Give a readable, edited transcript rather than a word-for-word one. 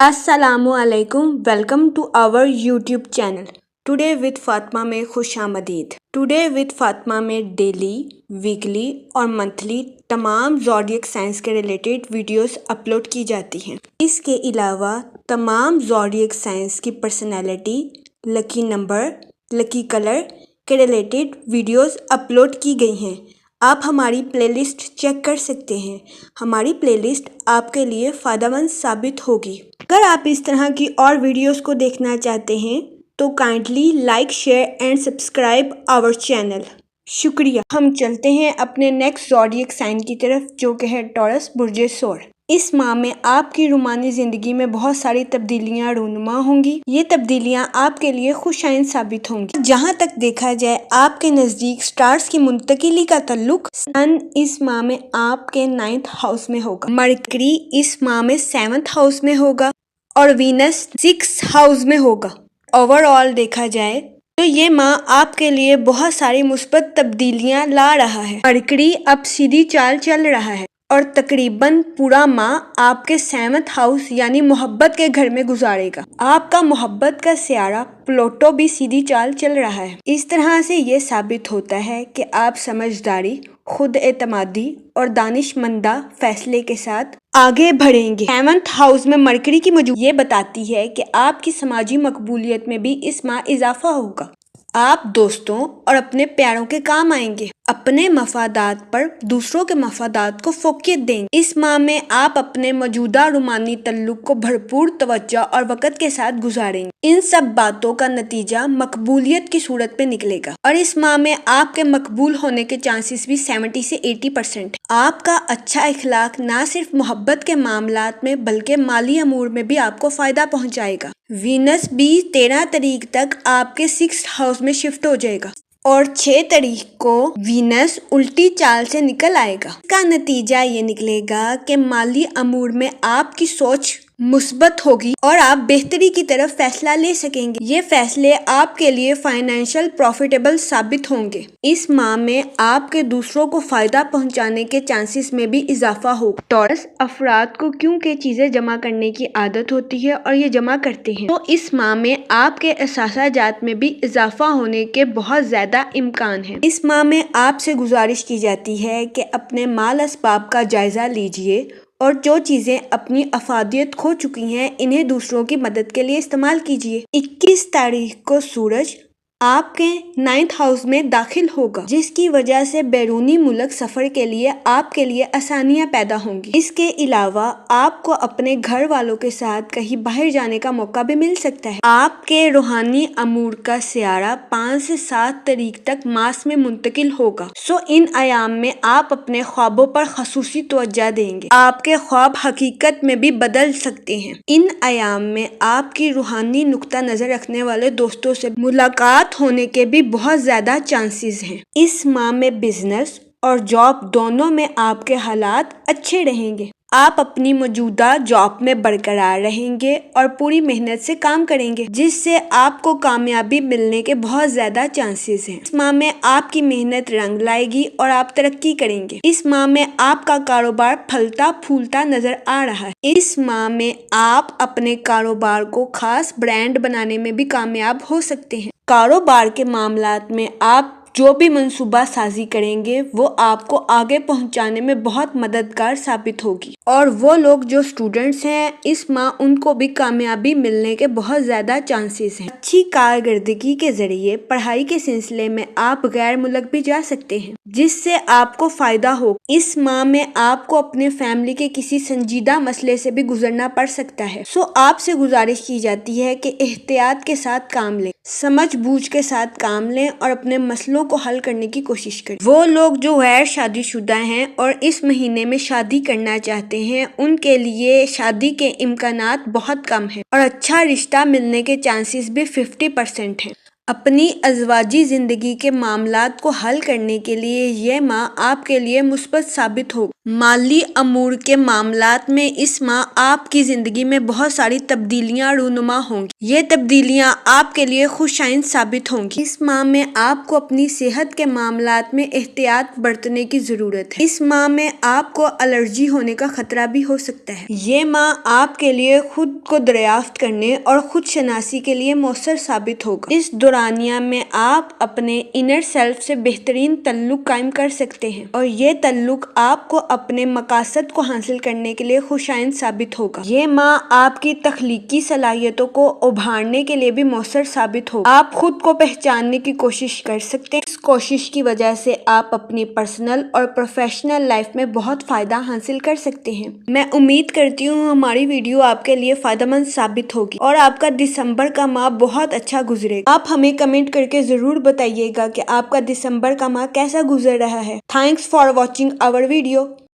السلام علیکم welcome to our YouTube channel today with Fatima میں خوش آمدید۔ ٹوڈے وتھ فاطمہ میں ڈیلی، ویکلی اور منتھلی تمام زوڈیک سائنس کے ریلیٹڈ ویڈیوز اپلوڈ کی جاتی ہیں۔ اس کے علاوہ تمام زوڈیک سائنس کی personality, lucky number, lucky colour کے ریلیٹڈ ویڈیوز اپلوڈ کی گئی ہیں۔ آپ ہماری پلے لسٹ چیک کر سکتے ہیں۔ ہماری پلے لسٹ آپ کے لیے فائدہ مند ثابت ہوگی۔ اگر آپ اس طرح کی اور ویڈیوز کو دیکھنا چاہتے ہیں تو kindly like, share and subscribe our channel. شکریہ۔ ہم چلتے ہیں اپنے نیکسٹ زوڈیک سائن کی طرف جو کہ ہے ٹورس برج ثور۔ اس ماہ میں آپ کی رومانی زندگی میں بہت ساری تبدیلیاں رونما ہوں گی۔ یہ تبدیلیاں آپ کے لیے خوش آئند ثابت ہوں گی۔ جہاں تک دیکھا جائے آپ کے نزدیک سٹارز کی منتقلی کا تعلق سن اس ماہ میں آپ کے 9th ہاؤس میں ہوگا، مرکری اس ماہ میں 7th ہاؤس میں ہوگا اور وینس 6th ہاؤس میں ہوگا۔ اوور آل دیکھا جائے تو یہ ماہ آپ کے لیے بہت ساری مثبت تبدیلیاں لا رہا ہے۔ مرکری اب سیدھی چال چل رہا ہے اور تقریباً پورا ماہ آپ کے 7th ہاؤس یعنی محبت کے گھر میں گزارے گا۔ آپ کا محبت کا سیارہ پلوٹو بھی سیدھی چال چل رہا ہے۔ اس طرح سے یہ ثابت ہوتا ہے کہ آپ سمجھداری، خود اعتمادی اور دانش مندانہ فیصلے کے ساتھ آگے بڑھیں گے۔ 7th ہاؤس میں مرکری کی موجودگی یہ بتاتی ہے کہ آپ کی سماجی مقبولیت میں بھی اس ماہ اضافہ ہوگا۔ آپ دوستوں اور اپنے پیاروں کے کام آئیں گے۔ اپنے مفادات پر دوسروں کے مفادات کو فوقیت دیں گے۔ اس ماہ میں آپ اپنے موجودہ رومانی تعلق کو بھرپور توجہ اور وقت کے ساتھ گزاریں گے۔ ان سب باتوں کا نتیجہ مقبولیت کی صورت میں نکلے گا اور اس ماہ میں آپ کے مقبول ہونے کے چانسز بھی 70 سے 80% ہیں۔ آپ کا اچھا اخلاق نہ صرف محبت کے معاملات میں بلکہ مالی امور میں بھی آپ کو فائدہ پہنچائے گا۔ وینس بھی 13 تاریخ تک آپ کے 6th ہاؤس میں شفٹ ہو جائے گا اور 6 تاریخ کو وینس الٹی چال سے نکل آئے گا۔ اس کا نتیجہ یہ نکلے گا کہ مالی امور میں آپ کی سوچ مثبت ہوگی اور آپ بہتری کی طرف فیصلہ لے سکیں گے۔ یہ فیصلے آپ کے لیے فائنینشیل پروفیٹیبل ثابت ہوں گے۔ اس ماہ میں آپ کے دوسروں کو فائدہ پہنچانے کے چانسز میں بھی اضافہ ہوگا۔ ٹورس افراد کو کیونکہ چیزیں جمع کرنے کی عادت ہوتی ہے اور یہ جمع کرتے ہیں تو اس ماہ میں آپ کے اثاثہ جات میں بھی اضافہ ہونے کے بہت زیادہ امکان ہیں۔ اس ماہ میں آپ سے گزارش کی جاتی ہے کہ اپنے مال اسباب کا جائزہ لیجیے اور جو چیزیں اپنی افادیت کھو چکی ہیں انہیں دوسروں کی مدد کے لیے استعمال کیجیے۔ 21 تاریخ کو سورج آپ کے 9th ہاؤس میں داخل ہوگا جس کی وجہ سے بیرونی ملک سفر کے لیے آپ کے لیے آسانیاں پیدا ہوں گی۔ اس کے علاوہ آپ کو اپنے گھر والوں کے ساتھ کہیں باہر جانے کا موقع بھی مل سکتا ہے۔ آپ کے روحانی امور کا سیارہ 5 سے 7 تاریخ تک مارس میں منتقل ہوگا ان ایام میں آپ اپنے خوابوں پر خصوصی توجہ دیں گے۔ آپ کے خواب حقیقت میں بھی بدل سکتے ہیں۔ ان ایام میں آپ کی روحانی نقطہ نظر رکھنے والے دوستوں سے ملاقات ہونے کے بھی بہت زیادہ چانسز ہیں۔ اس ماہ میں بزنس اور جاب دونوں میں آپ کے حالات اچھے رہیں گے۔ آپ اپنی موجودہ جاب میں برقرار رہیں گے اور پوری محنت سے کام کریں گے جس سے آپ کو کامیابی ملنے کے بہت زیادہ چانسز ہیں۔ اس ماہ میں آپ کی محنت رنگ لائے گی اور آپ ترقی کریں گے۔ اس ماہ میں آپ کا کاروبار پھلتا پھولتا نظر آ رہا ہے۔ اس ماہ میں آپ اپنے کاروبار کو خاص برانڈ بنانے میں بھی کامیاب ہو سکتے ہیں۔ کاروبار کے معاملات میں آپ جو بھی منصوبہ سازی کریں گے وہ آپ کو آگے پہنچانے میں بہت مددگار ثابت ہوگی اور وہ لوگ جو اسٹوڈنٹس ہیں اس ماہ ان کو بھی کامیابی ملنے کے بہت زیادہ چانسز ہیں۔ اچھی کارکردگی کے ذریعے پڑھائی کے سلسلے میں آپ غیر ملک بھی جا سکتے ہیں جس سے آپ کو فائدہ ہو۔ اس ماہ میں آپ کو اپنے فیملی کے کسی سنجیدہ مسئلے سے بھی گزرنا پڑ سکتا ہے آپ سے گزارش کی جاتی ہے کہ احتیاط کے ساتھ کام لیں، سمجھ بوجھ کے ساتھ کام لیں اور اپنے مسئلوں کو حل کرنے کی کوشش کریں۔ وہ لوگ جو غیر شادی شدہ ہیں اور اس مہینے میں شادی کرنا چاہتے ہیں ان کے لیے شادی کے امکانات بہت کم ہیں اور اچھا رشتہ ملنے کے چانسز بھی 50% ہیں۔ اپنی ازواجی زندگی کے معاملات کو حل کرنے کے لیے یہ ماہ آپ کے لیے مثبت ثابت ہوگا۔ مالی امور کے معاملات میں اس ماہ آپ کی زندگی میں بہت ساری تبدیلیاں رونما ہوں گی۔ یہ تبدیلیاں آپ کے لیے خوش آئند ثابت ہوں گی۔ اس ماہ میں آپ کو اپنی صحت کے معاملات میں احتیاط برتنے کی ضرورت ہے۔ اس ماہ میں آپ کو الرجی ہونے کا خطرہ بھی ہو سکتا ہے۔ یہ ماہ آپ کے لیے خود کو دریافت کرنے اور خود شناسی کے لیے مؤثر ثابت ہوگا۔ اس دورانیہ میں آپ اپنے انر سیلف سے بہترین تعلق قائم کر سکتے ہیں اور یہ تعلق آپ کو اپنے مقاصد کو حاصل کرنے کے لیے خوش آئند ثابت ہوگا۔ یہ ماہ آپ کی تخلیقی صلاحیتوں کو ابھارنے کے لیے بھی مؤثر ثابت ہوگا۔ آپ خود کو پہچاننے کی کوشش کر سکتے ہیں۔ اس کوشش کی وجہ سے آپ اپنی پرسنل اور پروفیشنل لائف میں بہت فائدہ حاصل کر سکتے ہیں۔ میں امید کرتی ہوں ہماری ویڈیو آپ کے لیے فائدہ مند ثابت ہوگی اور آپ کا دسمبر کا ماہ بہت اچھا گزرے گا۔ آپ ہمیں کمنٹ کر کے ضرور بتائیے گا کہ آپ کا دسمبر کا ماہ کیسا گزر رہا ہے۔ Thanks for watching our video.